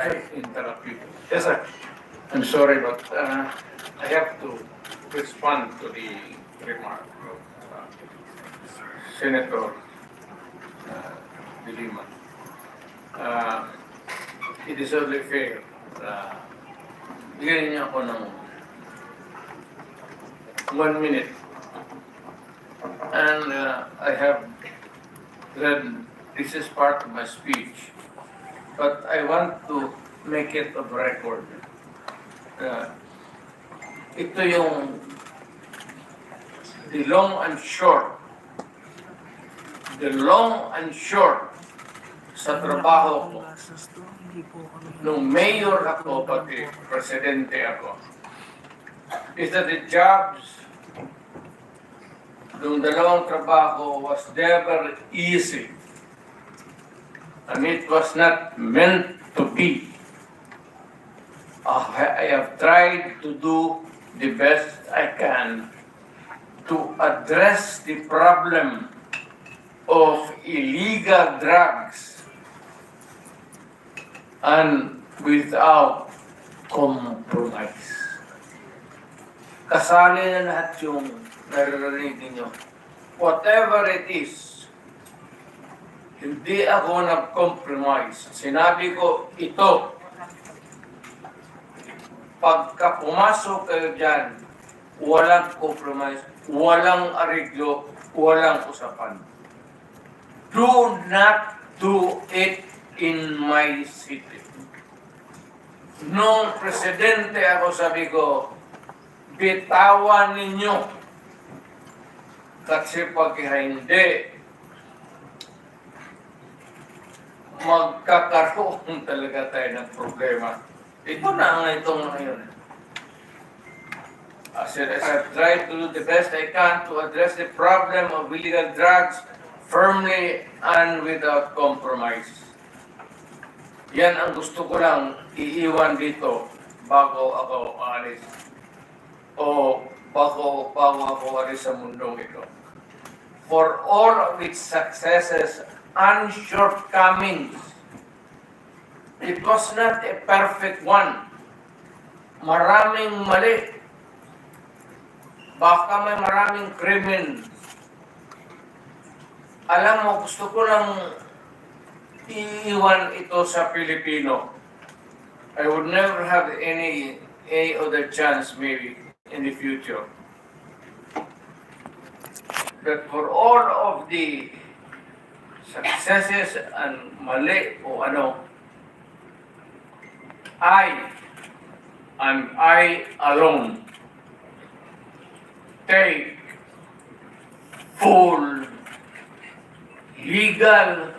I interrupt you. Yes, sir. I'm sorry, but I have to respond to the remark of Senator De Lima. Uh, it is only fair. Bigyan niyo ako ng 1 minute. And I have read, this is part of my speech, but I want to make it of record. Ito yung the long and short sa trabaho ko. Nung mayor ako, pati presidente ako, is that the jobs nung dalawang trabaho was never easy. And it was not meant to be. I have tried to do the best I can to address the problem of illegal drugs and without compromise. Kasali na lahat yung naririnig ninyo. Whatever it is, hindi ako nag-compromise. Sinabi ko, ito, pagka pumasok kayo dyan, walang compromise, walang ariglo, walang usapan. Do not do it in my city. Nung presidente ako, sabi ko, bitawan ninyo. Kasi pag hindi, magkakaroon talaga tayo ng problema. Ito na ang itong ngayon. As I've tried to do the best I can to address the problem of illegal drugs firmly and without compromise. Yan ang gusto ko lang iiwan dito bago ako alis. O bago ako alis sa mundong ito. For all of its successes and shortcomings, it was not a perfect one. Maraming mali. Baka may maraming krimen. Alam mo, gusto ko lang iiwan ito sa Pilipino. I would never have any other chance maybe in the future. But for all of the successes and mali o ano, I alone take full legal,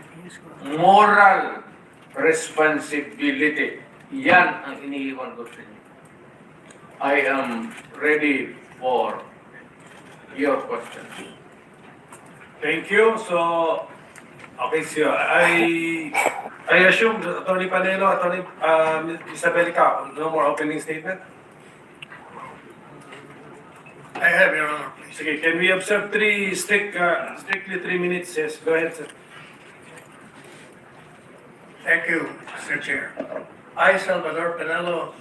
moral responsibility. Yan ang iniiwan ko sa inyo. I am ready for your questions. Thank you. So, okay, sir. I assume Attorney Panelo, Attorney Isabel Icao, no more opening statement? I have, Your Honor, please. Sige, can we observe strictly 3 minutes? Yes, go ahead, sir. Thank you, Mr. Chair. I, Salvador Panelo,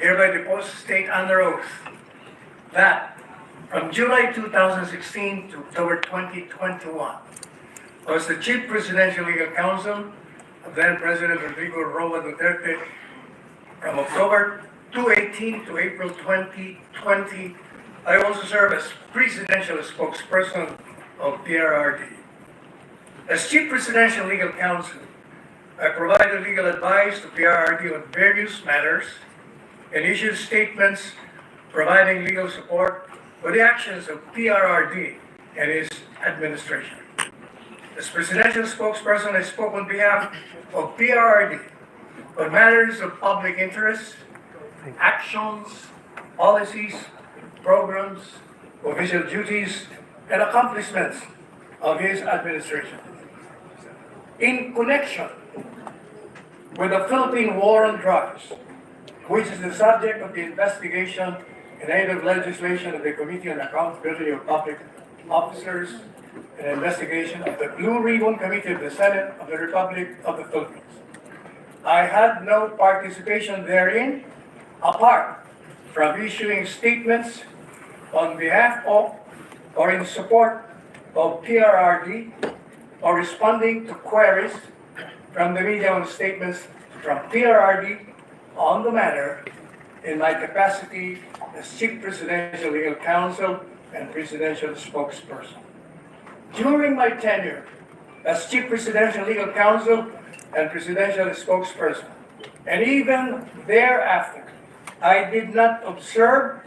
hereby depose state under oath that from July 2016 to October 2021, I was the Chief Presidential Legal Counsel of then President Rodrigo Roa Duterte from October 2018 to April 2020. I also serve as Presidential Spokesperson of PRRD. As Chief Presidential Legal Counsel, I provided legal advice to PRRD on various matters and issued statements providing legal support for the actions of PRRD and its administration. As Presidential Spokesperson, I spoke on behalf of PRRD on matters of public interest, actions, policies, programs, official duties, and accomplishments of his administration. In connection with the Philippine War on Drugs, which is the subject of the investigation and aid of legislation of the Committee on Accountability of Public Officers and investigation of the Blue Ribbon Committee of the Senate of the Republic of the Philippines. I had no participation therein apart from issuing statements on behalf of or in support of PRRD or responding to queries from the media on statements from PRRD on the matter in my capacity as Chief Presidential Legal Counsel and Presidential Spokesperson. During my tenure as Chief Presidential Legal Counsel and Presidential Spokesperson, and even thereafter, I did not observe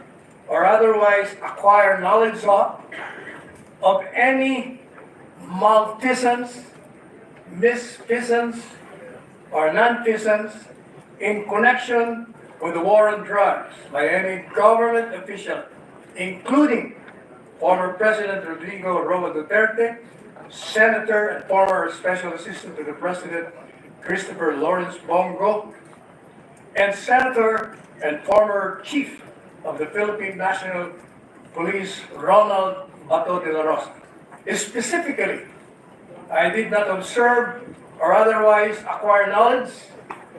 or otherwise acquire knowledge of any malfeasance, misfeasance, or nonfeasance in connection with the war on drugs by any government official, including former President Rodrigo Roa Duterte, Senator and former Special Assistant to the President Christopher Lawrence Bongo, and Senator and former Chief of the Philippine National Police Ronald Bato de la Rosa. Specifically, I did not observe or otherwise acquire knowledge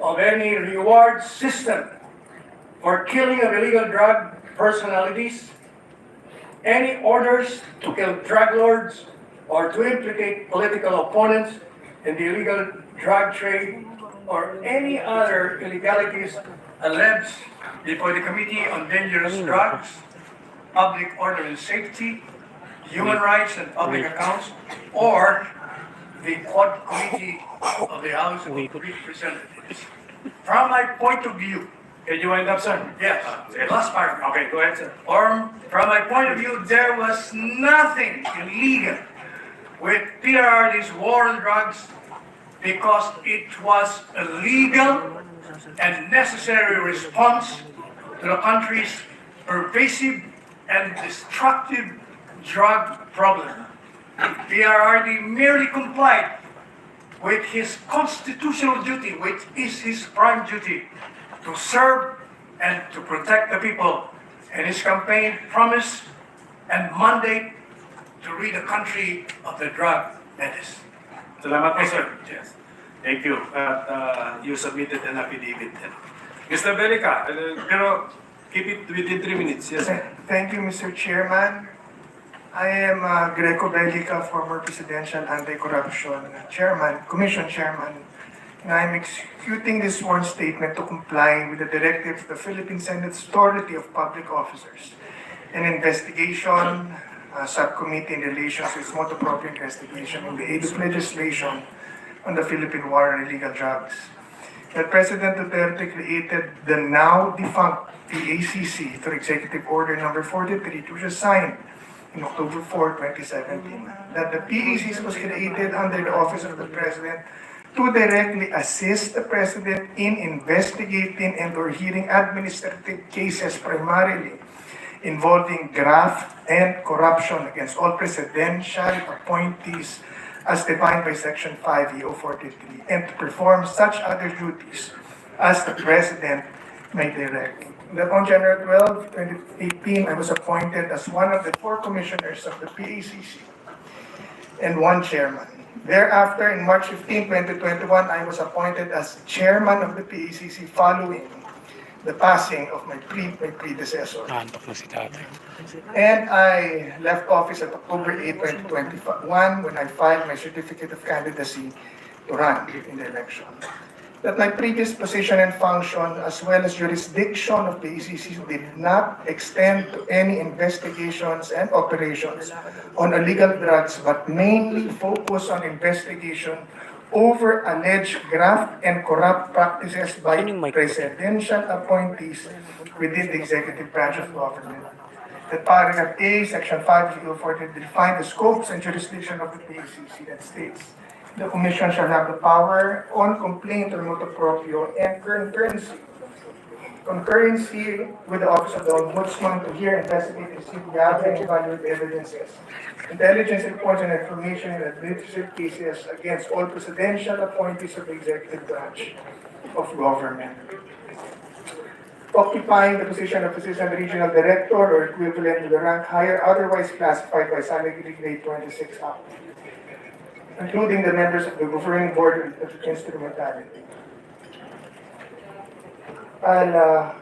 of any reward system for killing of illegal drug personalities, any orders to kill drug lords or to implicate political opponents in the illegal drug trade, or any other illegalities alleged before the Committee on Dangerous Drugs, Public Order and Safety, Human Rights and Public Accounts, or the Quad Committee of the House of Representatives. From my point of view, Can you wind up, sir? yes, last paragraph. Okay, go ahead, sir. From my point of view, there was nothing illegal with PRRD's war on drugs because it was a legal and necessary response to the country's pervasive and destructive drug problem. PRRD merely complied with his constitutional duty, which is his prime duty, to serve and to protect the people. And his campaign promise and mandate to rid the country of the drug menace. Salamat po, sir. Yes. Thank you. At you submitted an affidavit. Mr. Belica, pero keep it within 3 minutes. Yes, sir. Thank you, Mr. Chairman. I am Greco Belica, former Presidential Anti-Corruption Commission Chairman, and I am executing this sworn statement to comply with the directives of the Philippine Senate's Authority of Public Officers, an investigation subcommittee in relation to its motu proprio investigation in the aid of legislation on the Philippine war on illegal drugs. That President Duterte created the now defunct PACC through Executive Order Number 43, which was signed in October 4, 2017. That the PACC was created under the Office of the President to directly assist the President in investigating and or hearing administrative cases primarily involving graft and corruption against all presidential appointees as defined by Section 5 EO 43, and to perform such other duties as the President may direct. That on January 12, 2018, I was appointed as one of the 4 commissioners of the PACC and 1 chairman. Thereafter, in March 15, 2021, I was appointed as chairman of the PACC following the passing of my predecessor. And I left office at October 8, 2021 when I filed my certificate of candidacy to run in the election. That my previous position and function, as well as jurisdiction of the ECC, did not extend to any investigations and operations on illegal drugs, but mainly focus on investigation over alleged graft and corrupt practices by presidential appointees within the executive branch of government. That paragraph A, section 5 of 40 define the scopes and jurisdiction of the PACC that states the Commission shall have the power on complaint or motu proprio and concurrency with the Office of the Ombudsman to hear, investigate, receive, gather, and evaluate evidences, intelligence reports, and information in administrative cases against all presidential appointees of the executive branch of government. Occupying the position of Assistant Regional Director or equivalent to the rank higher otherwise classified by Salary Grade 26 Act, including the members of the governing board with instrumentality. I'll,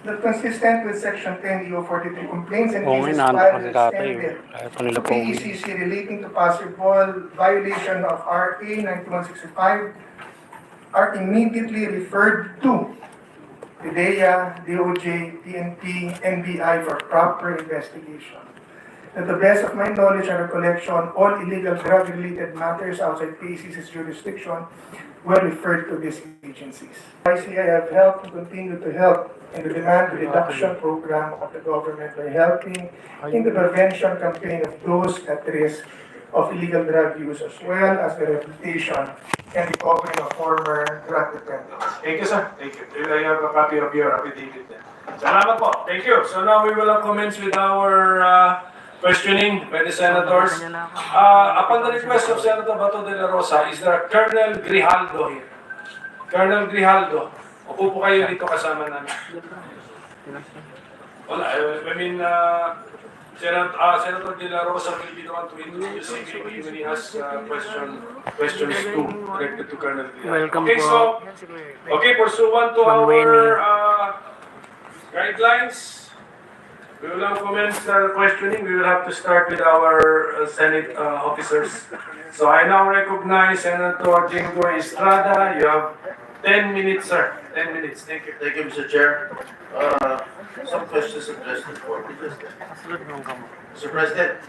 that consistent with Section 10 EO 43 complaints and Oo nga, cases inaantok filed kasi and dati eh. extended Ayaw pa nila to po uwi. PECC relating to possible violation of RA 9165 are immediately referred to PIDEA, DOJ, PNP, NBI for proper investigation. To the best of my knowledge and recollection, all illegal drug-related matters outside PECC's jurisdiction were referred to these agencies. I see I have helped and continue to help in the demand reduction program of the government by helping in the prevention campaign of those at risk of illegal drug use, as well as the rehabilitation and recovery of former drug dependents. Thank you, sir. Thank you. I have a copy of your affidavit there. Salamat po. Thank you. So now we will commence with our questioning by the senators. Upon the request of Senator Bato de la Rosa, is there Colonel Grijaldo here? Colonel Grijaldo, upo po kayo dito kasama namin. Wala, Senator de la Rosa will be the one to introduce him when he has questions too, directed to Colonel Grijaldo. Welcome Okay, po. so, okay, pursuant to our guidelines, we will now commence the questioning. We will have to start with our Senate officers. So I now recognize Senator Jingo Estrada. You have 10 minutes, sir. 10 minutes. Thank you. Thank you, Mr. Chair. Some questions addressed to the board. Mr. President,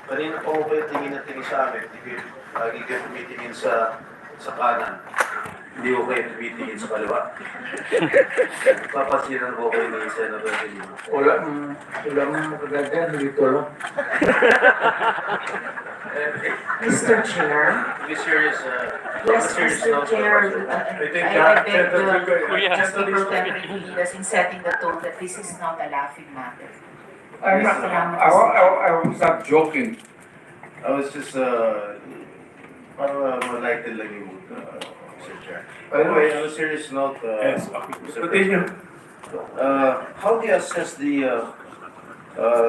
kanina pa mo ba yung tingin na tingin sa amin? Lagi kayo tumitingin sa kanan. Hindi ko kayo tumitingin sa kaliwa. Papasinan ko kayo ni Senator Delima. Wala kagagad dito lang. Mr. Chair, Be serious. yes, serious Mr. announcement, Chair, President. I think I beg Senator the Jingo, Mr. Pro Tempore lead us in setting the tone that this is not a laughing matter. I was not joking. I was just, para malighted lang yung mood, Mr. Chair. By the way, on a serious note, Yes, Mr. continue. How do you assess the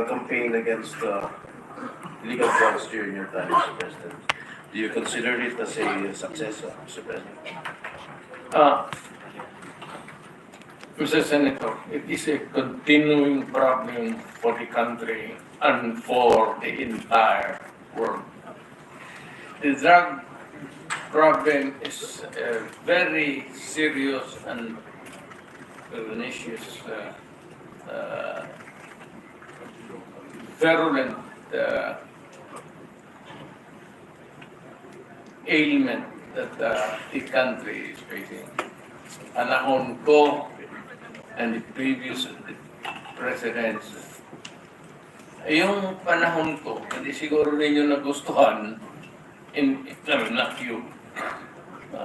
campaign against illegal drugs during your time, Mr. President? Do you consider it as a success, Mr. President? Mr. Senator, it is a continuing problem for the country and for the entire world. The drug problem is a very serious and pernicious, virulent ailment that the country is facing. Panahon ko and the previous presidents. Yung panahon ko, hindi siguro ninyo nagustuhan not you.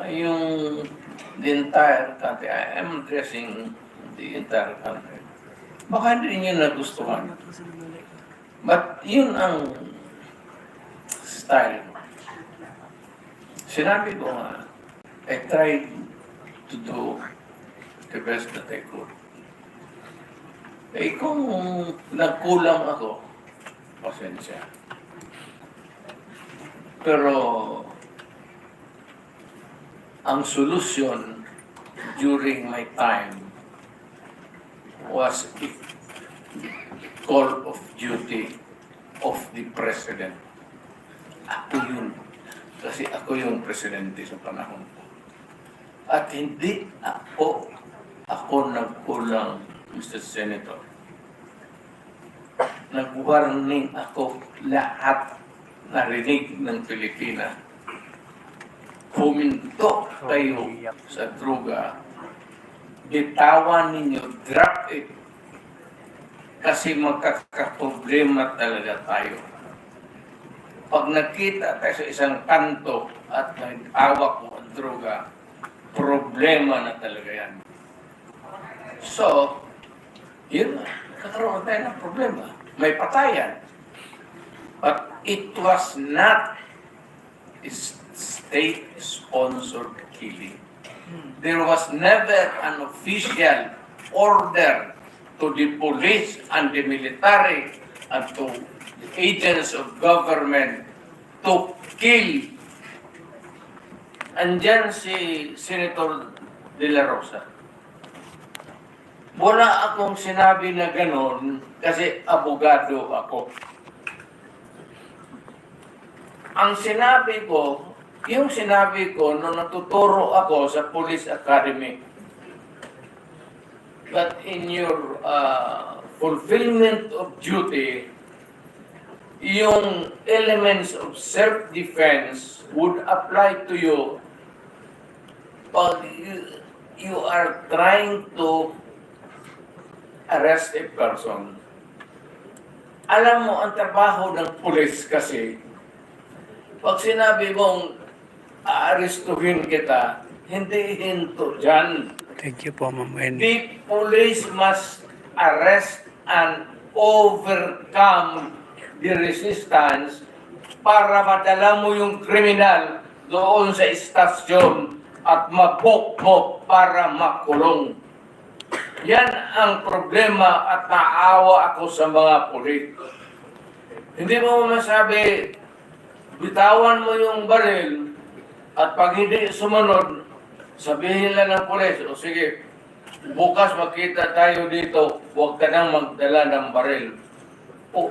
Yung the entire country, I am addressing the entire country. Baka hindi ninyo nagustuhan. But yun ang style. Sinabi ko nga, I tried to do the best that I could. Eh kung nagkulang ako, pasensya. Pero ang solusyon during my time was a call of duty of the president. Ako yun. Kasi ako yung presidente sa panahon ko. At hindi ako nagkulang, Mr. Senator. Nag-warning ako lahat narinig ng Pilipina. Huminto kayo sa droga. Bitawan ninyo, drop it. Kasi magkakaproblema talaga tayo. Pag nakita tayo sa isang kanto at nag-awak mo ang droga, problema na talaga yan. So, yun na. Kakaroon tayo ng problema. May patayan. But it was not a state-sponsored killing. There was never an official order to the police and the military and to the agents of government to kill andyan si Senator De La Rosa. Wala akong sinabi na ganon kasi abogado ako. Ang sinabi ko, yung sinabi ko nung natuturo ako sa Police Academy, that in your fulfillment of duty, yung elements of self-defense would apply to you pag you are trying to arrest a person. Alam mo, ang trabaho ng pulis kasi, pag sinabi mong aarestuhin kita, hindi hinto dyan. Thank you po, Ma'am Wendy. The police must arrest and overcome the resistance para madala mo yung kriminal doon sa istasyon at mabok mo para makulong. Yan ang problema at naawa ako sa mga pulis. Hindi mo masabi, bitawan mo yung baril at pag hindi sumunod, sabihin lang ng pulis, o sige, bukas makita tayo dito, huwag ka nang magdala ng baril. O,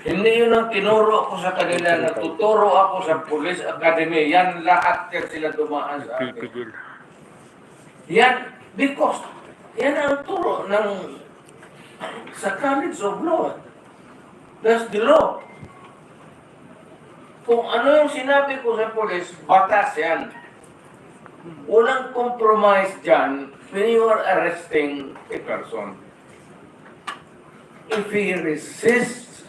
hindi yun ang tinuro ako sa kanila, natuturo ako sa Police Academy. Yan lahat yan sila dumaan sa akin. Yan, because yan ang turo ng sa College of Law. That's the law. Kung ano yung sinabi ko sa police, batas yan. Walang compromise dyan when you are arresting a person. If he resists,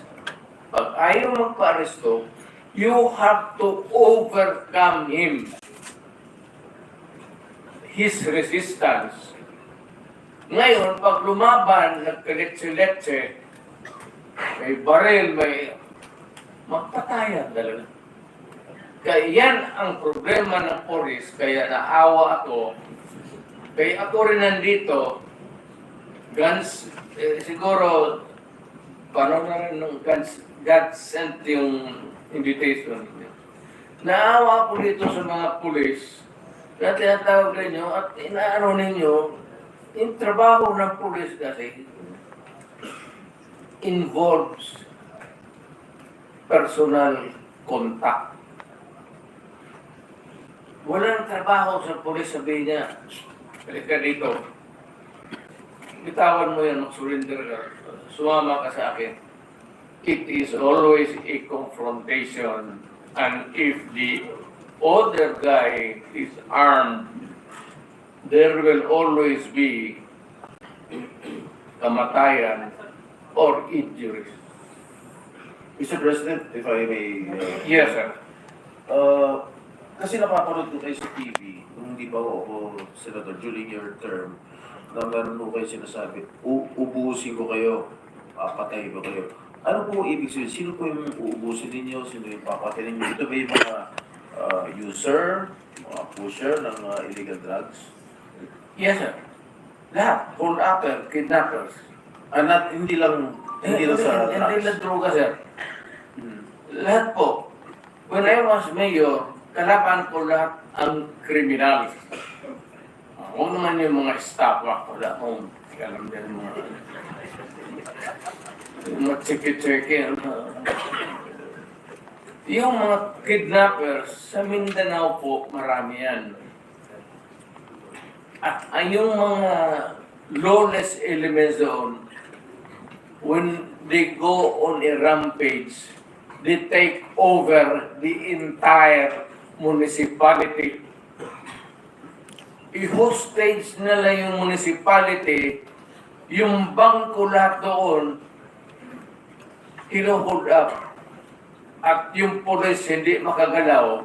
pag ayaw magpa-aresto, you have to overcome him. His resistance. Ngayon, pag lumaban, nagkaletse-letse, may baril, may magpatayan talaga. Kaya yan ang problema ng polis, kaya naawa ako. Kaya ako rin nandito, guns, siguro, paano na rin nung God sent yung invitation. Naawa ako dito sa mga pulis, na tinatawag ninyo at inaano ninyo, yung trabaho ng pulis kasi involves personal contact. Walang trabaho sa pulis, sabihin niya, halika dito, bitawan mo yan, mag-surrender ka, sumama ka sa akin. It is always a confrontation, and if the other guy is armed, there will always be kamatayan or injuries. Mr. President, if I may... Yes, sir. Kasi napapanood ko kayo sa TV, kung hindi pa ako, Senator, during your term, na meron ko kayo sinasabi, ubusin ko kayo, papatay ko kayo. Ano po ibig sabihin? Sino po yung uubusin ninyo? Sino yung papatay ninyo? Ito ba yung mga user, mga pusher ng illegal drugs? Yes, sir. Lahat. Hold upper, kidnappers. Hindi lang sa Hindi drugs. lang droga, sir. Lahat po. When I was mayor, kalaban ko lahat ang kriminal. Huwag naman yung mga estafa. Wala akong alam din mga tsiki-tsiki. Yung mga kidnappers sa Mindanao po, marami yan. At yung mga lawless elements doon, when they go on a rampage, they take over the entire municipality. I-hostage nila yung municipality, yung bangko lahat doon, hino-hold up. At yung police hindi makagalaw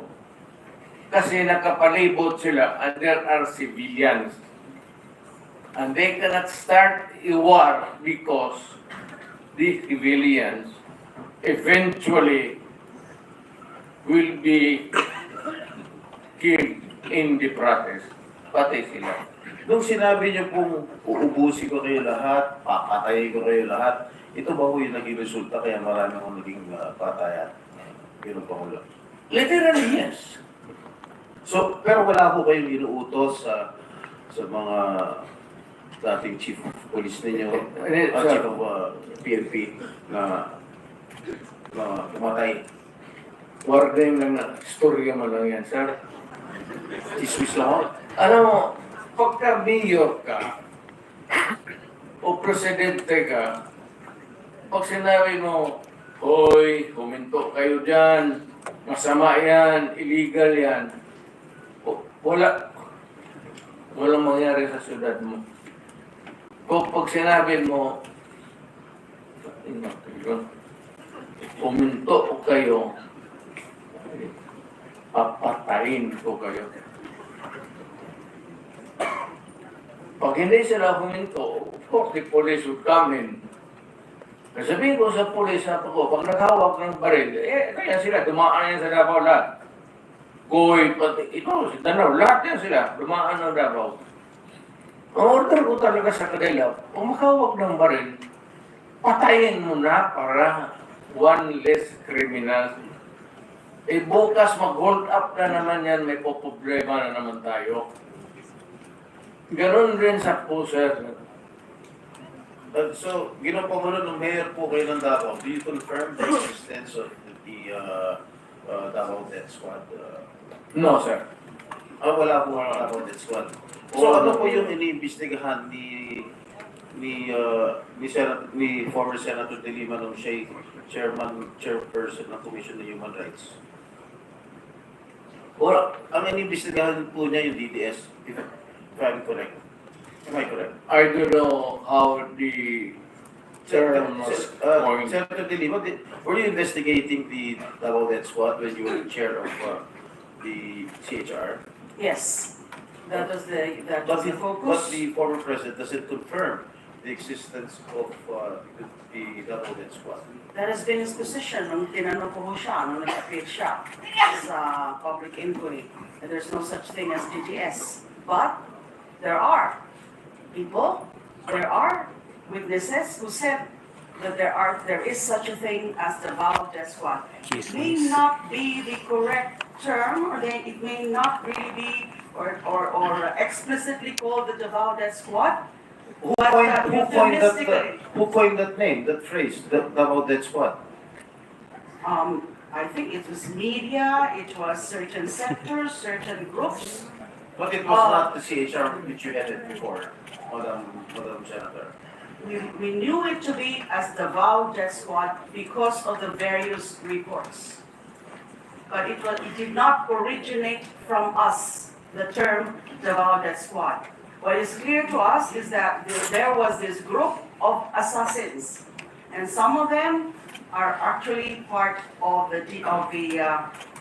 kasi nakapalibot sila and there are civilians. And they cannot start a war because the civilians eventually will be killed in the process. Patay sila. Nung sinabi niyo pong uubusin ko kayo lahat, papatayin ko kayo lahat, ito ba ho yung naging resulta kaya marami akong naging patayan? Ganun pa ko lang. Literally, yes. So, pero wala po kayong inuutos sa mga dating chief of police ninyo, chief of PNP na pumatay. Warning lang na, istorya mo lang yan, sir. Chismis lang ako. Alam mo, pagka mayor ka, o presidente ka, pag sinabi mo, hoy, huminto kayo dyan, masama yan, illegal yan, walang mangyari sa syudad mo. Pag sinabi mo, huminto kayo, papatayin ko kayo. Pag hindi sila huminto, of course, the police would come in. Sabihin ko sa police na pag naghawak ng baril, kaya sila, dumaan yan sa Davao lahat. Koy, pati ito, si Tanaw, lahat yan sila, dumaan ng Davao. Ang order ko talaga sa kanila, kung makahawak ng baril, patayin mo na para one less criminal. Bukas mag-hold up na naman yan, may problema na naman tayo. Ganon rin sa puser. So, ginapamulo ng mayor po kayo ng Davao. Do you confirm the existence of the Davao Death Squad? No, sir. Wala po ang Davao Death Squad. So, ano po yung iniimbestigahan ni former Senator De Lima nung siya chairperson ng Commission on Human Rights? Wala. Ang iniimbestigahan po niya yung DDS, if I'm correct. Am I correct? I don't know how the term was going. Senator De Lima, were you investigating the Davao Death Squad when you were chair of the CHR? Yes, that was the But focus. the former president doesn't confirm the existence of the Davao Death Squad. That has been his position nung tinanong ko ho siya, nung nag-appear siya sa public inquiry. And there's no such thing as DTS. But there are people, there are witnesses who said that there is such a thing as the Davao Death Squad. It may not be the correct term, or it may not really be or explicitly called the Davao Death Squad. Who But, coined that name, that phrase, the Davao Death Squad? I think it was media, it was certain sectors, certain groups. But it was not the CHR which you headed before, Madam Senator. We knew it to be as the Davao Death Squad because of the various reports. But it did not originate from us, the term Davao Death Squad. What is clear to us is that there was this group of assassins, and some of them are actually part of the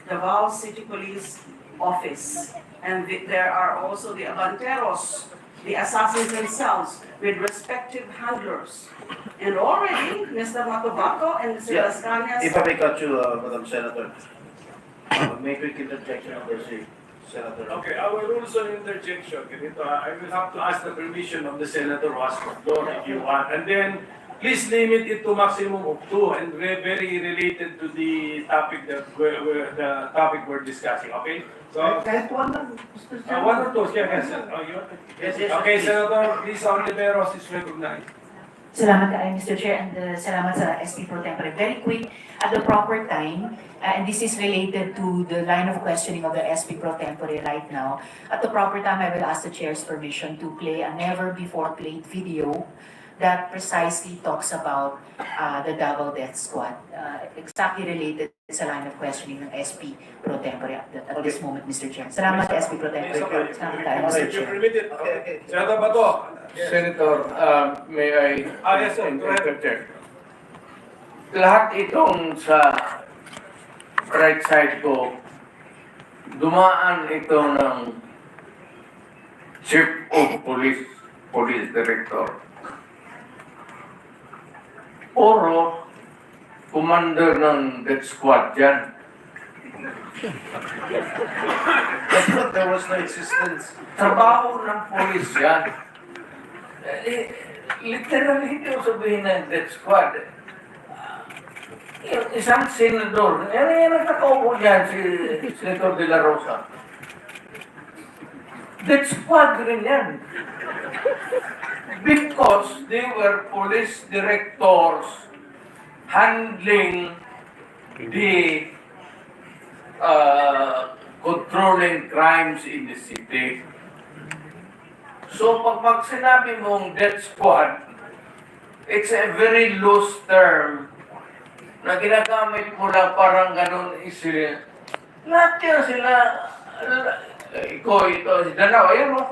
Davao City Police Office. And there are also the Abanteros, the assassins themselves, with respective handlers. And already, Mr. Matobaco and Mr. Las Cañas. If I may cut you, Madam Senator, may quick interjection of the Senator. Okay, our rules on interjection, ganito, I will have to ask the permission of the senator who has the floor if you want. And then, please limit it to maximum of 2 and very related to the topic we're discussing, okay? So, Kahit one lang, Mr. Chairman. one or two, yes. Okay, Senator, please, Oliveros is recognized. Salamat kaayo, Mr. Chair, and salamat sa SP Pro Tempore. Very quick, at the proper time, and this is related to the line of questioning of the SP Pro Tempore right now. At the proper time, I will ask the Chair's permission to play a never-before-played video that precisely talks about the Davao Death Squad, exactly related sa line of questioning ng SP Pro Tempore at this moment, Mr. Chair. Salamat SP Pro Tempore. Salamat kaayo, Mr. If you Chair. permit it, Senator Bato. Senator, may I Yes, sir. Go ahead. interject? Lahat itong sa right side ko, dumaan ito ng Chief of Police Director. Puro commander ng death squad dyan. But there was no existence. Trabaho ng police yan. Literally ito sabihin ng death squad. Isang senador, yan nakakaupo dyan, si Senator De La Rosa. Death squad rin yan. Because they were police directors handling the controlling crimes in the city. So pag sinabi mong death squad, it's a very loose term na ginagamit mo lang parang ganun isili. Lahat yan sila, ito, si Danaw, ayun mo.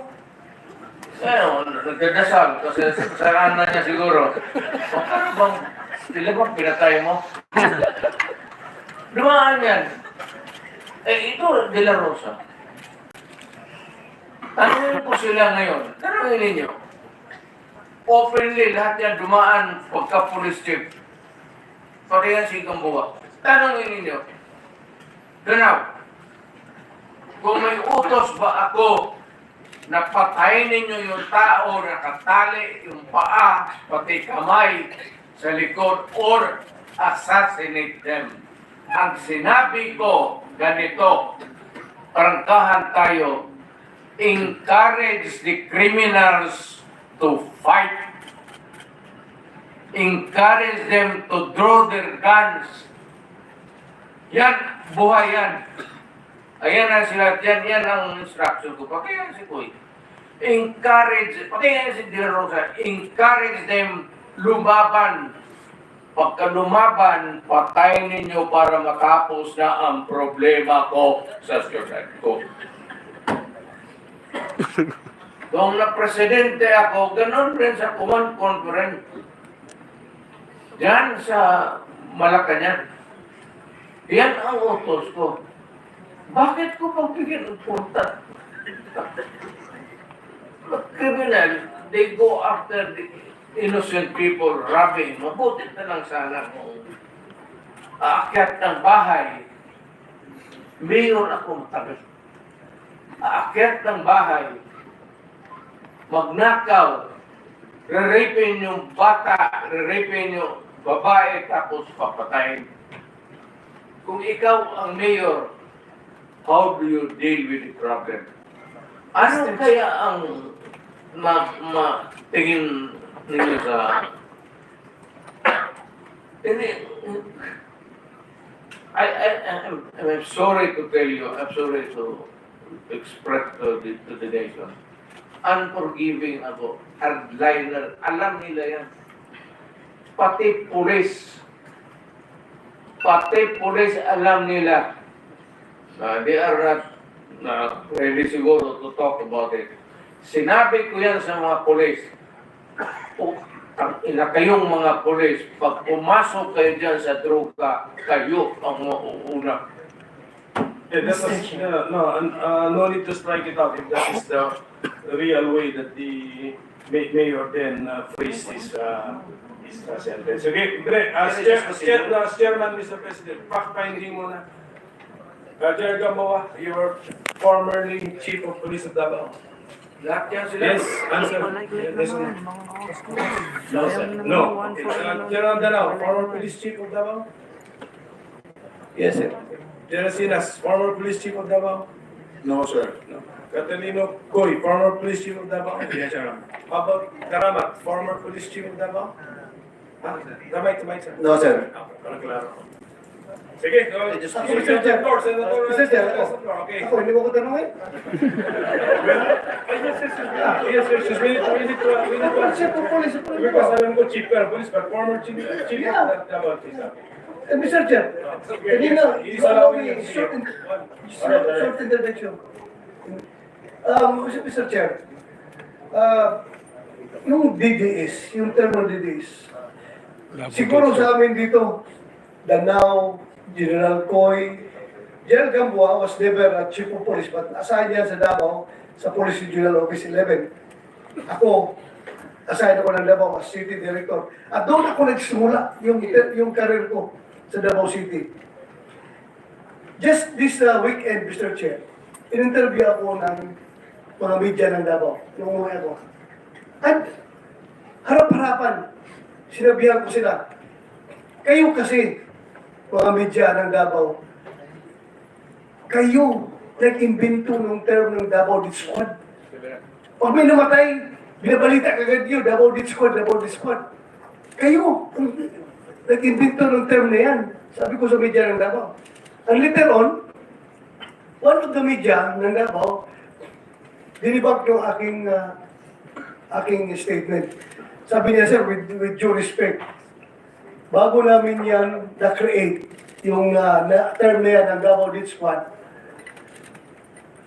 Ayun, nagdadasal kasi sa kanan niya siguro. Ano bang, sila bang pinatay mo? Dumaan yan. Ito, De La Rosa. Tanungin ko sila ngayon. Tanungin ninyo. Openly, lahat yan dumaan pagka-police chief. Pati yan si Gamboa. Tanungin ninyo. Danaw, kung may utos ba ako na patayin ninyo yung tao na katali, yung paa, pati kamay sa likod, or assassinate them. Ang sinabi ko, ganito, prangkahan tayo, encourage the criminals to fight. Encourage them to draw their guns. Yan, buhay yan. Ayan na sila, yan ang instruction ko. Pati yan si Kuy. Encourage, pati yan si De La Rosa, encourage them lumaban. Pagka lumaban, patayin ninyo para matapos na ang problema ko sa syudad ko. Nung na-presidente ako, ganun rin sa command conference. Diyan sa Malacanang. Yan ang utos ko. Bakit ko pagbigyan ng punta? Criminal, they go after the innocent people, robbing. Mabuti na lang sana kung aakyat ng bahay. Mayroon akong tabi. Aakyat ng bahay. Magnakaw. Re-rapin yung bata, re-rapin yung babae, tapos papatayin. Kung ikaw ang mayor, how do you deal with the problem? Ano kaya ang tingin ninyo sa... I'm sorry to tell you, I'm sorry to express to the nation. Unforgiving ako, hardliner, alam nila yan. Pati pulis alam nila. They are not ready siguro to talk about it. Sinabi ko yan sa mga pulis. Kayong mga pulis, pag pumasok kayo dyan sa droga, kayo ang mauuna. Yeah, that was, no need to strike it out if that is the real way that the mayor then phrased his sentence. Okay, Chairman, Mr. President, fact-finding muna. Chair Gamboa, you were formerly Chief of Police of Davao. Lahat yan sila. Yes, answer. Yes or no? No, sir. No. General Danao, former Police Chief of Davao? Yes, sir. General Sinas, former Police Chief of Davao? No, sir. No. Catalino Coy, former Police Chief of Davao? Yes, sir. How about Karamat, former Police Chief of Davao? Tamay, sir. No, sir. Parang klaro. Sige, Mr. Chair. Mr. Chair, okay. ako, hindi ko ko tanongin. Yes, sir. We need to Chief of Police, because alam ko Chief ka ng Police, but former Chief of Davao Police. Mr. Chair, kanina, short intervention. Mr. Chair, yung DDS, yung term ng DDS, siguro sa amin dito, Danao, General Coy, General Gamboa was never a chief of police, but assigned yan sa Davao, sa Police Regional Office 11. Ako, assigned ako ng Davao as City Director. At doon ako nagsimula yung career ko sa Davao City. Just this weekend, Mr. Chair, in-interview ako ng mga media ng Davao, nung umuwi ako. At harap-harapan, sinabihan ko sila, kayo kasi, mga media ng Davao, kayo nag-imbento ng term ng Davao Death Squad. Pag may namatay, binabalita kagad yun, double death squad, double death squad. Kayo, nag-invento ng term na yan. Sabi ko sa media ng Davao. And later on, one of the media ng Davao, dinibag yung aking statement. Sabi niya, sir, with due respect, bago namin yan na-create, yung term na yan ng Davao Death Squad,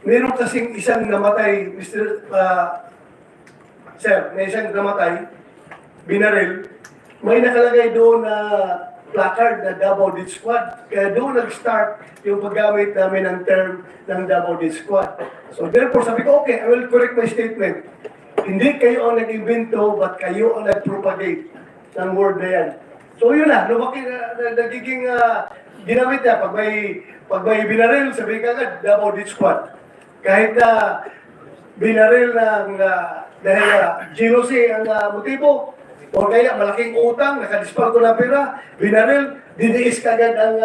meron kasing isang namatay, sir, may isang namatay, binaril, may nakalagay doon na placard na Davao Death Squad. Kaya doon nag-start yung paggamit namin ng term ng Davao Death Squad. So therefore, sabi ko, okay, I will correct my statement. Hindi kayo ang nag-invento, but kayo ang nag-propagate ng word na yan. So yun na, lumaki na, nagiging ginamit niya. Pag may binaril, sabi ka agad, Davao Death Squad. Kahit na binaril ng dahil jealousy ang motibo, o kaya malaking utang, nakadispalto na pera, binaril, diniis kagad ang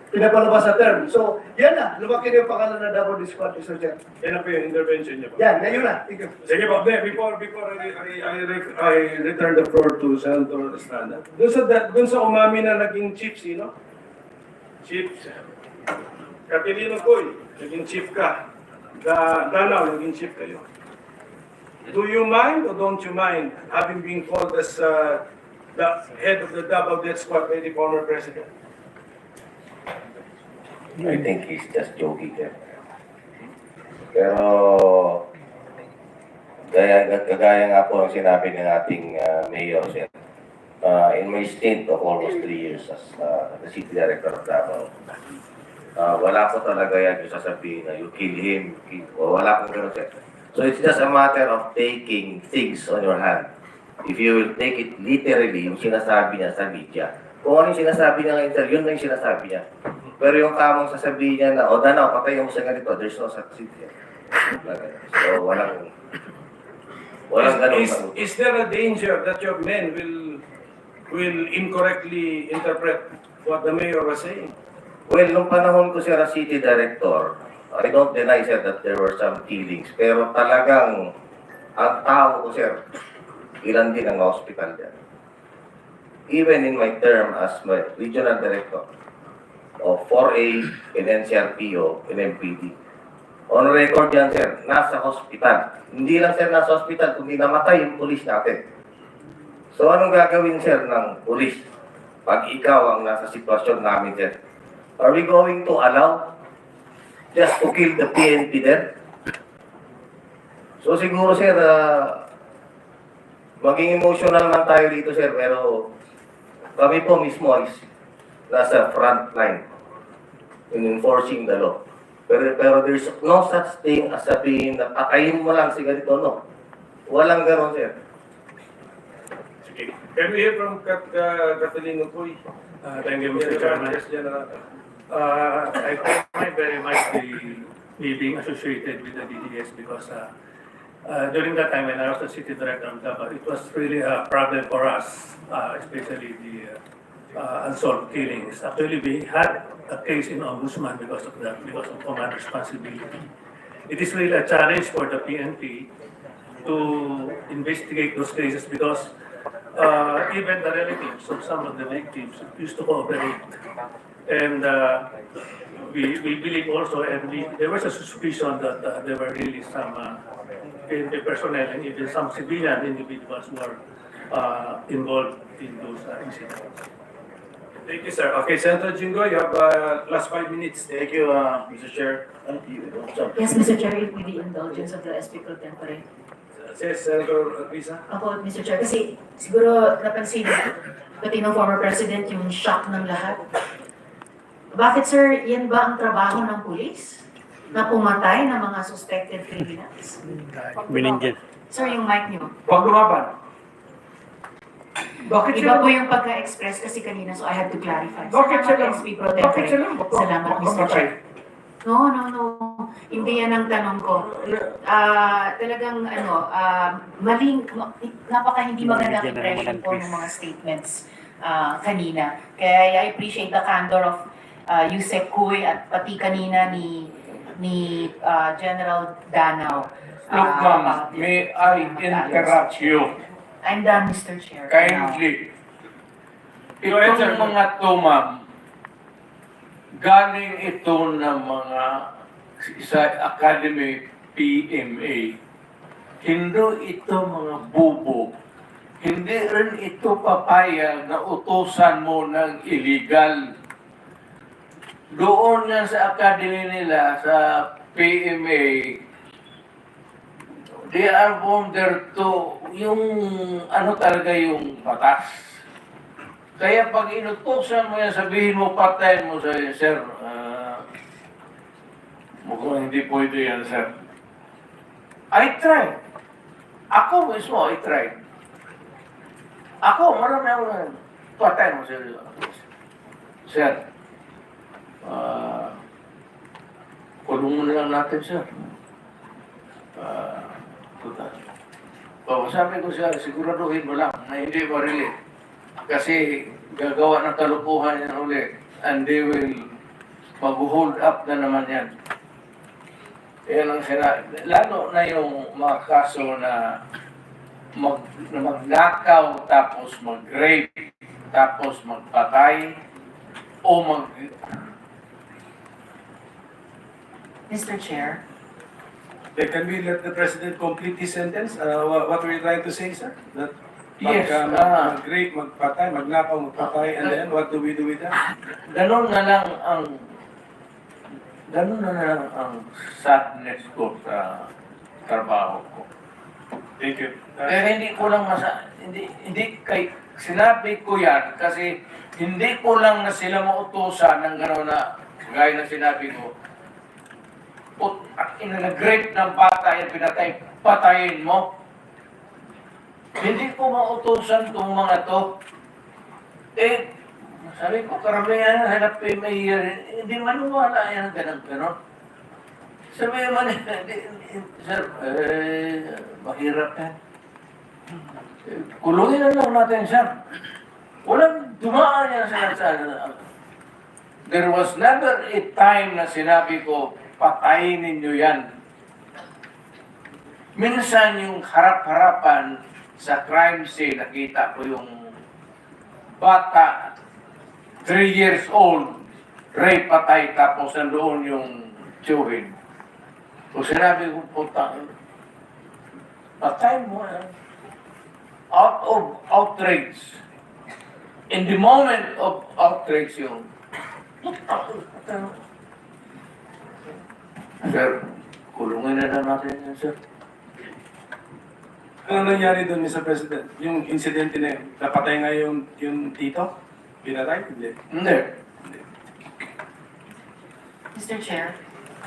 pinapalabas sa term. So, yan na, lumaki na yung pangalan na Davao Death Squad, Mr. Chair. Yan na po yung intervention niyo po. Yan, ngayon na. Thank you. Sige po, before I return the floor to Senator Estrada. Doon sa umami na naging chief, sino? Chief Catilino Coy, naging chief ka. Danaw, naging chief kayo. Do you mind or don't you mind having been called as the head of the Davao Death Squad by the former president? I think he's just joking there. Pero, kagaya nga po ang sinabi ng ating mayor, sir, in my stint of almost 3 years as the city director of Davao, wala po talaga yan yung sasabihin na you kill him, wala pong gano'n, sir. So it's just a matter of taking things on your hand. If you will take it literally, yung sinasabi niya sa media, kung ano yung sinasabi niya ng interview, yun na yung sinasabi niya. Pero yung tamang sasabihin niya na, Danaw, patay mo sa ganito, there's no such thing. So walang ganun. Is there a danger that your men will incorrectly interpret what the mayor was saying? Well, nung panahon ko siya as city director, I don't deny, sir, that there were some killings. Pero talagang, ang tao ko, sir, ilan din ang hospital dyan. Even in my term as my regional director of 4A in NCRPO in MPD. On record yan, sir, nasa hospital. Hindi lang, sir, nasa hospital, kundi namatay yung pulis natin. So, anong gagawin, sir, ng pulis? Pag ikaw ang nasa sitwasyon namin, sir, are we going to allow just to kill the PNP there? So siguro, sir, maging emotional man tayo dito, sir, pero kami po mismo is nasa front line in enforcing the law. Pero there's no such thing as sabihin na patayin mo lang si ganito, no. Walang ganon, sir. Sige. Can we hear from Catalino Coy? Thank you, Mr. Chairman. I find very much the being associated with the DDS because during that time when I was the city director of Davao, it was really a problem for us, especially the unsolved killings. Actually, we had a case in Ombudsman because of command responsibility. It is really a challenge for the PNP to investigate those cases because even the relatives of some of the victims used to cooperate. And we believe also, and there was a suspicion that there were really some PNP personnel and even some civilian individuals who were involved in those incidents. Thank you, sir. Okay, Senator Jingo, you have last 5 minutes. Thank you, Mr. Chair. Yes, Mr. Chair, with the indulgence of the SP Pro Tempore. Yes, Senator Risa. Ako, Mr. Chair, kasi siguro napansin pati ng former president yung shock ng lahat. Bakit, sir, yan ba ang trabaho ng pulis? Na pumatay ng mga suspected criminals? Binigyan. Sir, yung mic niyo. Pag lumaban. Bakit Iba sila? po yung pagka-express kasi kanina, so I had to clarify. Bakit sila? SP Pro Bakit Tempore. sila? Salamat, Mr. Chair. No. Hindi yan ang tanong ko. Talagang maling, hindi magandang impression po ng mga statements kanina. Kaya I appreciate the candor of Yusek Kuy at pati kanina ni ni General Danao. Look, ma'am, about this. may I interrupt you I'm done, Mr. Chair. kindly? Go ahead, sir. Itong mga to, ma'am, galing ito ng mga sa Academy PMA. Hindi ito mga bubo. Hindi rin ito papayag na utusan mo ng illegal. Doon nga sa academy nila, sa PMA, they are born there to, yung ano talaga yung batas. Kaya pag inutusan mo yan, sabihin mo, patayin mo sa sir, mukhang hindi pwede yan, sir. I tried. Ako mismo, I tried. Ako, marami ako na patay mo, sir. Sir, kulong mo na lang natin, sir. Sabi ko siya, siguraduhin mo lang na hindi marili. Kasi gagawa ng kalukuhan yan ulit. And they will mag-hold up na naman yan. Yan ang sinabi. Lalo na yung mga kaso na magnakaw, tapos mag-rape, tapos magpatay, o Mr. Chair. Can we let the President complete his sentence? What were you trying to say, sir? That Yes, mag-rape, magpatay, magnakaw, magpatay, and then what do we do with that? Ganun na lang ang sadness ko sa trabaho ko. Thank you. Pero hindi ko lang sinabi ko yan kasi hindi ko lang na sila mautusan ng gano'n na gaya na sinabi ko. Nag-rape ng bata yan, patayin mo. Hindi ko mautusan itong mga to. Sabi ko, karamihan na hanap ko yung hindi manuwala yan, gano'n. Sabi naman, sir, mahirap yan. Kulungin na lang natin, sir. Walang dumaan yan sa There was never a time na sinabi ko, patayin ninyo yan. Minsan yung harap-harapan sa crime scene, nakita ko yung bata, 3 years old, rape, patay, tapos nandoon yung tiyuhin. So sinabi ko, putang, patay mo yan. Out of outrage. In the moment of outrage yung, sir, kulungin na lang natin yan, sir. Ano nangyari doon, Mr. President? Yung insidente na yun, napatay nga yung tito? Pinatay? Hindi. Hindi. Mr. Chair.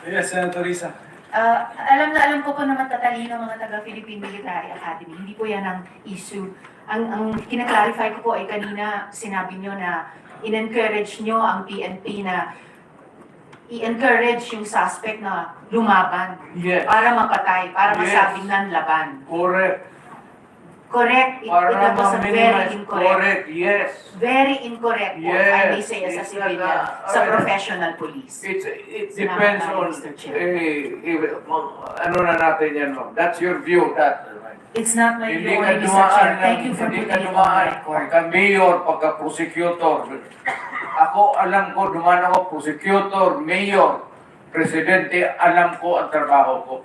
Yes, Senator Risa. Alam ko po na matatalino mga taga-Philippine Military Academy. Hindi po yan ang issue. Ang kinaklarify ko po ay kanina sinabi nyo na in-encourage nyo ang PNP na i-encourage yung suspect na lumaban. Yes. Para mapatay, para Yes. masabing nanlaban. Correct. Correct. It Para was a very ma-minimize. incorrect. Correct, yes. Very incorrect po, if I may Yes. say as a It's civilian, not, sa professional police. It Sinabi depends tayo, on, Mr. Chair. ano na natin yan, ma'am. That's your view, that. It's not my Hindi view, ka Mr. dumaan Chair. ng, Thank you for hindi putting ka it on dumaan record. pagka-mayor, pagka-prosecutor. Ako, alam ko, dumaan ako, prosecutor, mayor, presidente, alam ko ang trabaho ko.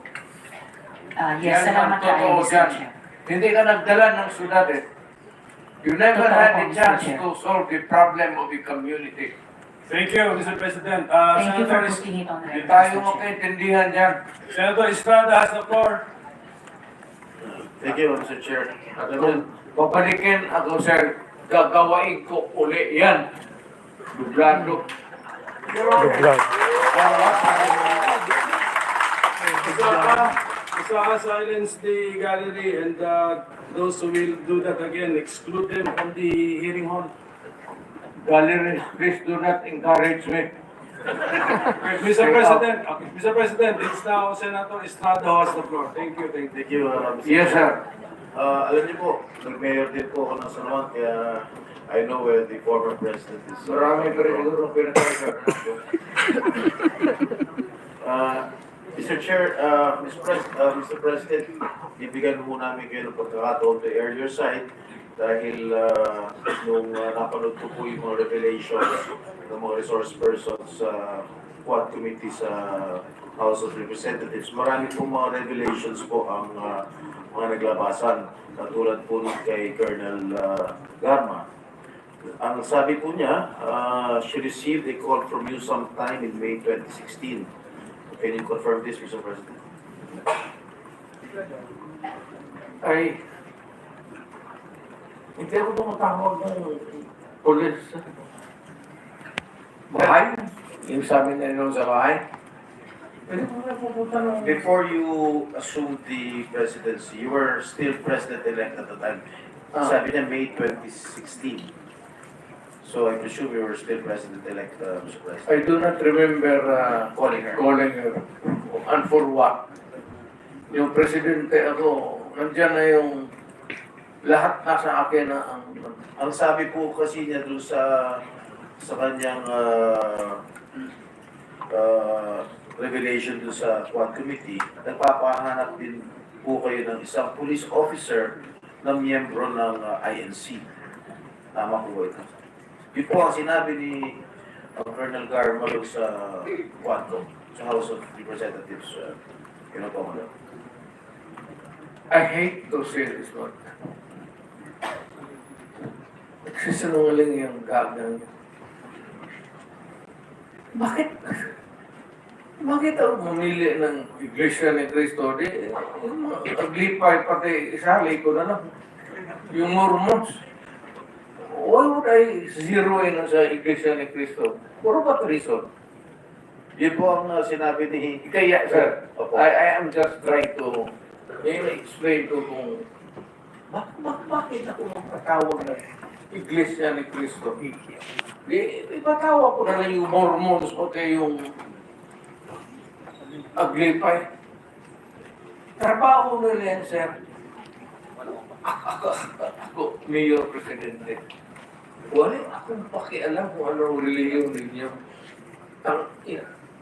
Yes, Yan ang salamat tayo, totoo Mr. dyan. Chair. Hindi ka nagdala ng syudad eh. You never Totoo had po, a Mr. chance Chair. to solve the problem of the community. Thank you, Mr. President. Thank you for Senator, putting it on Hindi record, tayo Mr. Chair. makaintindihan dyan. Senator Estrada has the floor. Thank you, Mr. Chair. Kung babalikin ako, sir, gagawain ko uli yan. Dublado. So silence the gallery and those who will do that again, exclude them from the hearing hall. Gallery, please do not encourage me. Mr. President, it's now Senator Estrada who has the floor. Thank you, thank you. Thank you, Mr. Yes, Chair. sir. Alam niyo po, nag-mayor din po ako ng San Juan, kaya I know where the former president is. Marami pa rin siguro pinatay, sir. Mr. Chair, Mr. President, bibigyan mo namin kayo ng pagkakataon to air your side dahil nung napanood ko po yung mga revelations ng mga resource persons sa Quad Committee sa House of Representatives, marami po mga revelations po ang mga naglabasan, katulad po nung kay Colonel Garma. Ang sabi po niya, she received a call from you sometime in May 2016. Can you confirm this, Mr. President? Ay, hindi ako tumatawag ng polis. Bahay? Yung sabi na yun sa bahay? Pwede mo na pupunta ng... Before you assumed the presidency, you were still president-elect at the time. Sabi niya May 2016. So I presume you were still president-elect, Mr. President. I do not remember Calling her. calling her. And for what? Yung presidente ako, nandiyan na yung lahat nasa akin na ang... Ang sabi po kasi niya doon sa kanyang revelation doon sa Quad Committee, nagpapahanap din po kayo ng isang police officer na miyembro ng INC. Tama po ba ito? Yun po ang sinabi ni Colonel Garma doon sa Quadcom, sa House of Representatives. Yun po mo. I hate to say this one. Nagsisinungaling yung gagang. Bakit? Bakit ako mamili ng Iglesia ni Cristo? Di, yung mga aglipay pati isali ko na lang. Yung Mormons. Why would I zero in sa Iglesia ni Cristo? Puro ba reason? Yun po ang sinabi ni... Kaya, sir, I am just trying to explain to kung bakit ako magpatawag ng Iglesia ni Cristo? Ipatawag ko na lang yung Mormons o kaya yung Aglipay. Trabaho nila yan, sir. Ako, Mayor Presidente. Wala akong pakialam kung anong reliyon ninyo.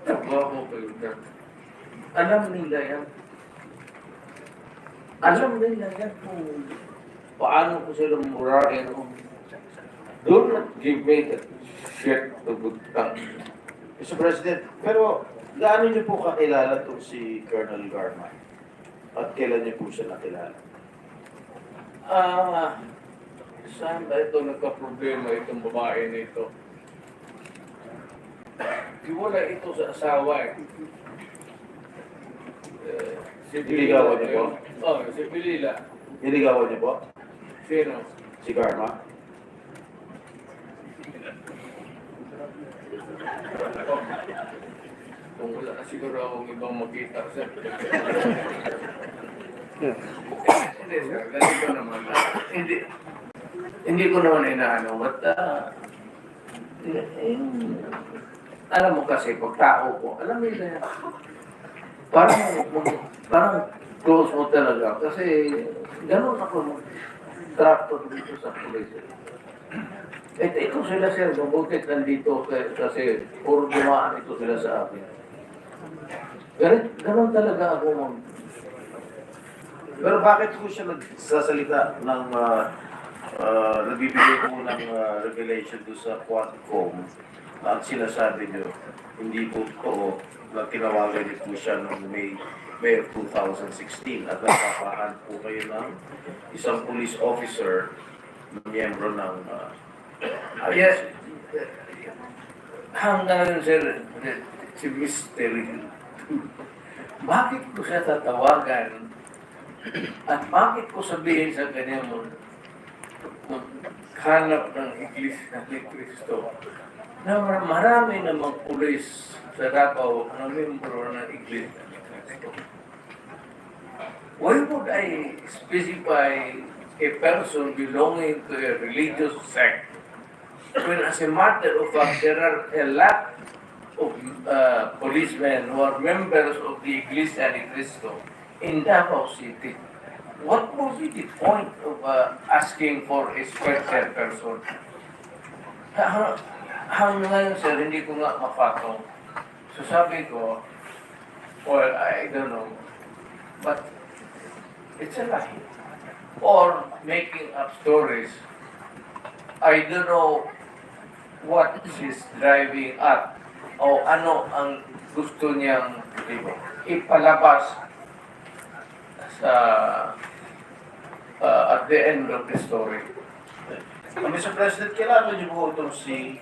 Trabaho kayo na. Alam nila yan. Alam nila yan kung paano ko sila murahin. Do not give me that shit to good tongue. Mr. President, pero gaano niyo po kakilala itong si Colonel Garma? At kailan niyo po siya nakilala? Saan ba ito nagka-problema itong babae na ito? Wala ito sa asawa eh. Si Niligawan niyo po? Oo, si Pilila. Niligawan niyo po? Sino? Si Garma? Kung wala na siguro akong ibang makita, sir. Hindi, sir. Ganito naman. Hindi ko naman inaano. But, alam mo kasi, pag tao ko, alam mo yun, parang close mo talaga. Kasi, ganun ako mag-tractor dito sa police. Ito sila, sir, mabutit nandito kasi puro dumaan ito sila sa akin. Ganun talaga ako mag... Pero bakit po siya nagsasalita ng nagbibigay po ng revelation doon sa Quadcom at sinasabi niyo hindi po totoo na tinawagan niyo po siya noong May of 2016 at nagpapahan po kayo ng isang police officer na miyembro ng Yes. Hanggang sir, si Mystery. Bakit ko siya tatawagan at bakit ko sabihin sa kanya hanap ng Iglesia ni Cristo na marami namang pulis sa Davao na membro ng Iglesia ni Cristo. Why would I specify a person belonging to a religious sect when as a matter of fact there are a lot of policemen who are members of the Iglesia ni Cristo in Davao City? What would be the point of asking for a special person? Hanggang ngayon, sir, hindi ko nga mapatong. So sabi ko, Well, I don't know. But it's a lie. Or making up stories. I don't know what she's driving at o ano ang gusto niyang ipalabas sa at the end of the story. Mr. President, kailangan niyo po itong si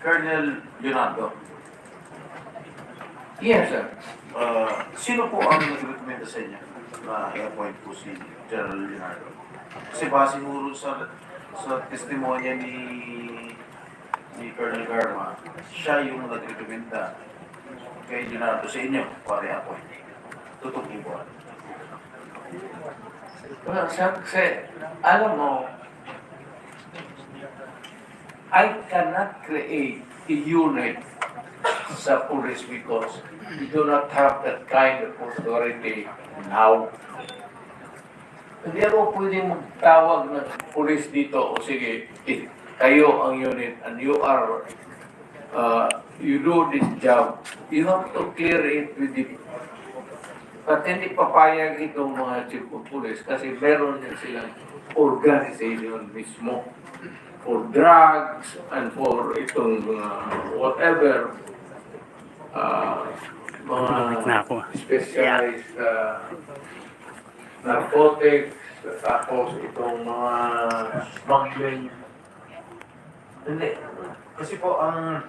Colonel Leonardo. Yes, sir. Sino po ang nag-recommenda sa inyo na i-appoint po si General Leonardo? Kasi base nuro sa testimonya ni Colonel Garma, siya yung nag-recommenda kay Leonardo sa inyo para i-appoint. Tutok niyo po. Well, kasi, alam mo, I cannot create a unit sa police because we do not have that kind of authority now. Hindi ako pwedeng magtawag ng police dito, o sige, kayo ang unit and you are, you do this job. You have to clear it with the At hindi papayag itong mga chief of police kasi meron din silang organization mismo for drugs and for itong whatever mga specialized narcotics, tapos itong mga smuggling. Hindi. Kasi po ang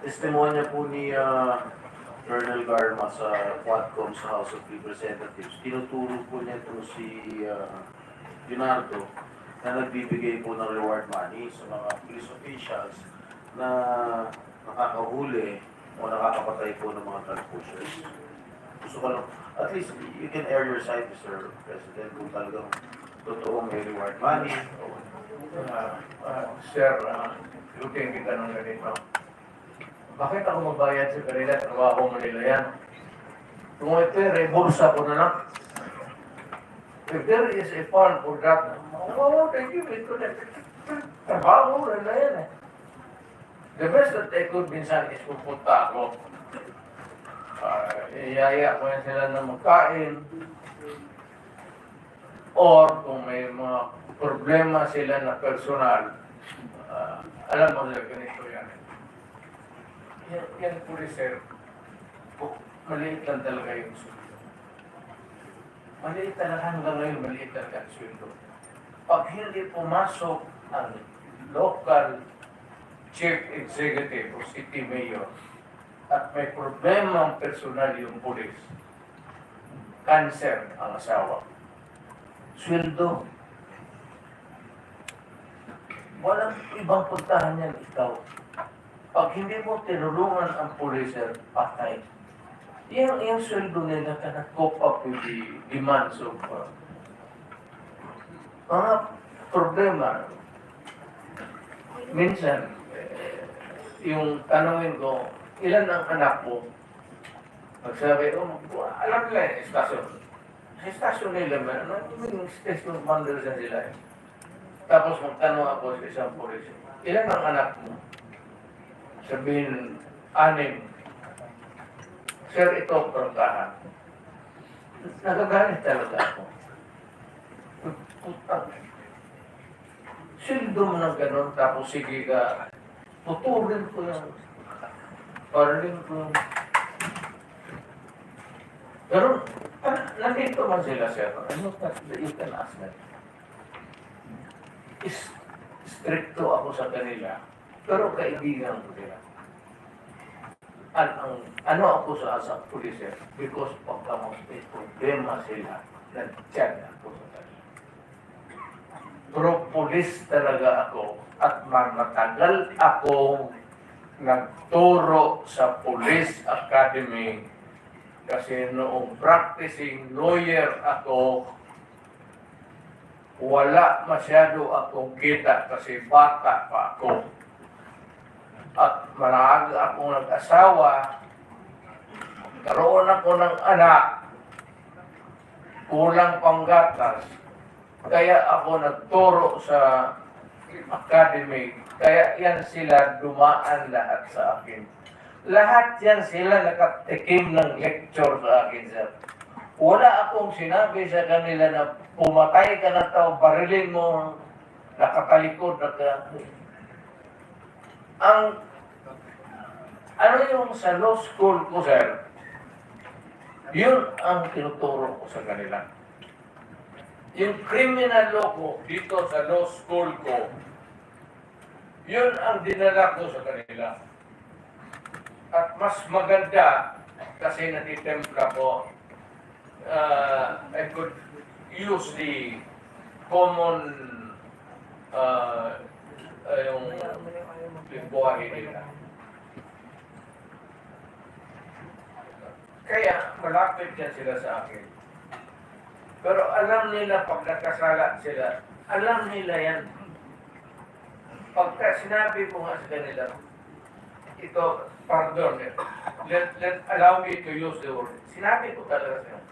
testimonya po ni Colonel Garma sa Quadcom sa House of Representatives, tinuturo po niya ito si Leonardo na nagbibigay po ng reward money sa mga police officials na nakakahuli o nakakapatay po ng mga drug pushers. Gusto ko lang, at least you can air your side, Mr. President, kung talagang totoong may reward money. Sir, looking kita ng ganito. Bakit ako magbayad sa kanila? Trabaho mo nila yan. Kung ito, bulsa ko na lang. If there is a fund for that, thank you, ito na. Trabaho nila yan eh. The best that I could minsan is pupunta ako. Iyaya ko yan sila na magkain. Or kung may mga problema sila na personal, alam mo sila, ganito yan. Yan po sir, maliit lang talaga yung sweldo. Maliit talaga hanggang ngayon, maliit talaga ang sweldo. Pag hindi pumasok ang local chief executive o city mayor at may problema ang personal yung pulis, cancer ang asawa, sweldo. Walang ibang puntahan yan ikaw. Pag hindi mo tinulungan ang policer, patay. Yung sweldo nila cannot cope up with the demands of mga problema. Minsan, yung tanongin ko, ilan ang anak mo? Magsabi, alam nila yung estasyon. Sa estasyon nila, yung station manders na sila. Tapos magtanong ako sa isang police, ilan ang anak mo? Sabihin, 6. Sir, ito prangkahan. Nagagalit talaga ako. Putang. Sildo mo ng ganun, tapos sige ka, tutulin ko yan. Parling ko yan. Ganun, nandito man sila, sir. Ano ka, you can ask them. Stricto ako sa kanila. Pero kaibigan ko nila. Ano ako sa asang pulis because pagka may problema sila, nandyan ako sa kanila. Pero pulis talaga ako at matagal akong nagturo sa Police Academy kasi noong practicing lawyer ako, wala masyado akong kita kasi bata pa ako. At maaga akong nag-asawa, karoon ako ng anak, kulang panggatas, kaya ako nagturo sa academy, kaya yan sila dumaan lahat sa akin. Lahat yan sila nakatikim ng lecture sa akin, sir. Wala akong sinabi sa kanila na pumatay ka na tao, barilin mo, nakatalikod, ang ano yung sa law school ko, sir, yun ang tinuturo ko sa kanila. Yung criminal law ko dito sa law school ko, yun ang dinala ko sa kanila. At mas maganda kasi natitempla ko, I could use the common yung buhay nila. Kaya malapit yan sila sa akin. Pero alam nila pag nakasala sila, alam nila yan. Pagka sinabi ko nga sa kanila, ito, pardon, allow me to use the word. Sinabi ko talaga sa kanila,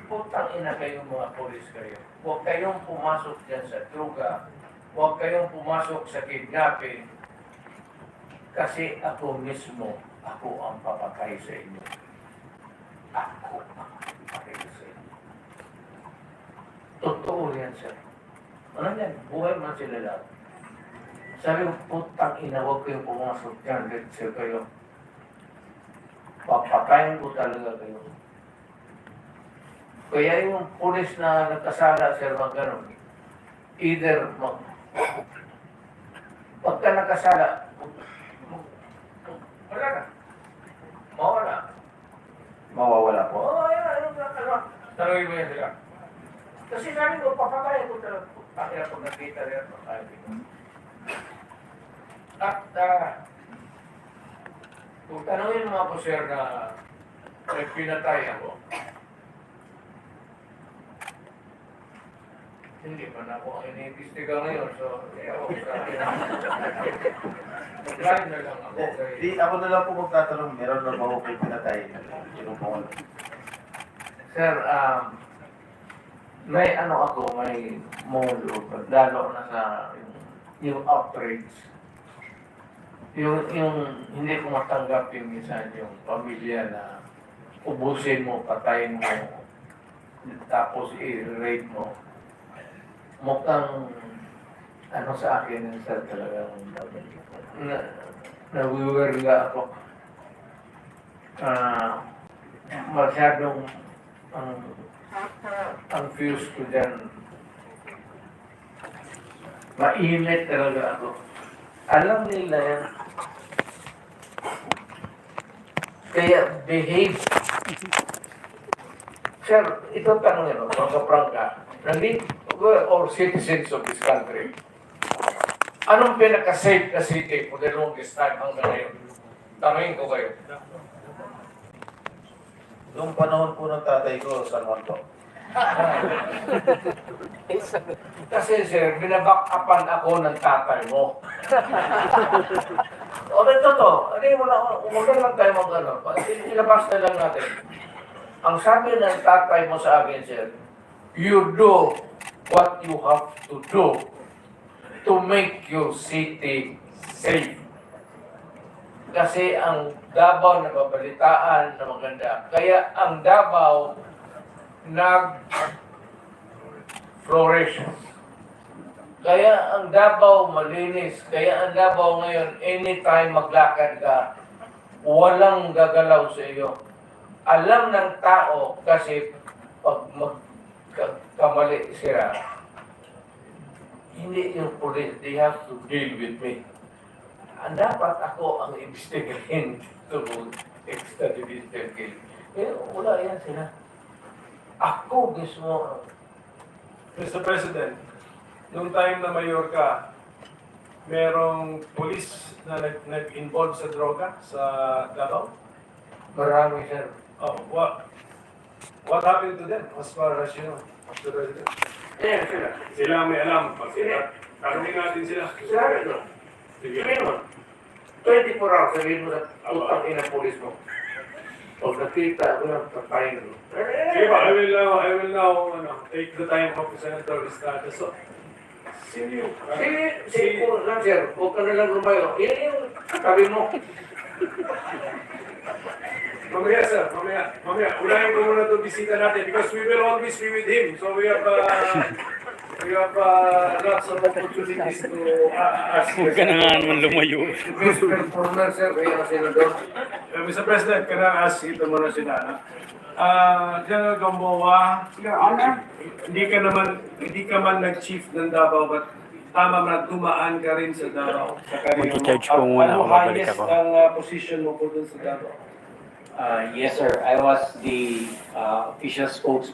putang ina kayong mga polis kayo. Huwag kayong pumasok dyan sa druga. Huwag kayong pumasok sa kidnapping. Kasi ako mismo, ako ang papatay sa inyo. Ako ang papatay sa inyo. Totoo yan, sir. Ano yan? Buhay man sila lahat. Sabi ko, putang ina, huwag kayong pumasok dyan. Let's say kayo. Papatayin ko talaga kayo. Kaya yung pulis na nagkasala, sir, magkaroon, either pagka nakasala, wala na. Mawala. Mawawala po. Oo, yan. Tanungin mo yan sila. Kasi sabi ko, papatayin ko talaga. Pakira pag nakita rin, papatayin ko. At, kung tanungin mo ako, sir, na may pinatay ako, hindi pa na ako iniimbestiga ngayon, so hindi ako sa akin. Mag-line na lang ako. Di, ako na lang po magtatanong, meron na ba ako kayo pinatay? Yung po. Sir, may ano ako, may modo, lalo na sa yung outrage. Yung hindi ko matanggap yung minsan yung pamilya na ubusin mo, patayin mo, tapos i-rape mo. Mukhang ano sa akin yung sir talagang nawiwirga ako. Masyadong ang fuse ko dyan. Mainit talaga ako. Alam nila yan. Kaya behave. Sir, ito tanongin mo, prangka-prangka. Or citizens of this country. Anong pinaka-safe na city for the longest time hanggang ngayon? Tanungin ko kayo. Yung panahon po ng tatay ko, San Juan po. Kasi sir, binaback-upan ako ng tatay mo. O ito to, wala lang tayo mag-ano. Ilabas na lang natin. Ang sabi ng tatay mo sa akin, sir, you do what you have to do to make your city safe. Kasi ang Davao nababalitaan na maganda. Kaya ang Davao nag-flourish. Kaya ang Davao malinis. Kaya ang Davao ngayon, anytime maglakad ka, walang gagalaw sa iyo. Alam ng tao kasi pag kamali sila, hindi yung police, they have to deal with me. Ang dapat ako ang investigahin to extradition case. Eh, wala yan sila. Ako mismo. Mr. President, nung time na mayor ka, merong police na nag-involve sa droga sa Davao? Marami, sir. Oh, what happened to them as far as you know, Mr. President? Eh, sila. Sila ang may alam. Tanungin natin sila. Sabi ko, Sige. sabihin mo, 24 hours, sabihin mo na utang ina police mo. Pag nakita ko ng patayin mo. Sige ba, I will now take the time of the Senator Estrada. So, Sige, sige po lang, sir. Huwag ka na lang lumayo. Yan yung sabi mo. Mamaya, sir. Mamaya. Unahin ko muna itong bisita natin because we will always be with him. So we have lots of opportunities to ask. Huwag ka na nga naman lumayo. Best performer, sir, kaya Senador. Mr. President, can I ask ito muna si Nana? General Gamboa, Your Honor, hindi ka man nag-chief ng Davao, but tama na dumaan ka rin sa Davao. Sa Carino. Mag-charge po muna ako, babalik highest ako. ang position mo po dun sa Davao? Yes, sir. I was the official spokesperson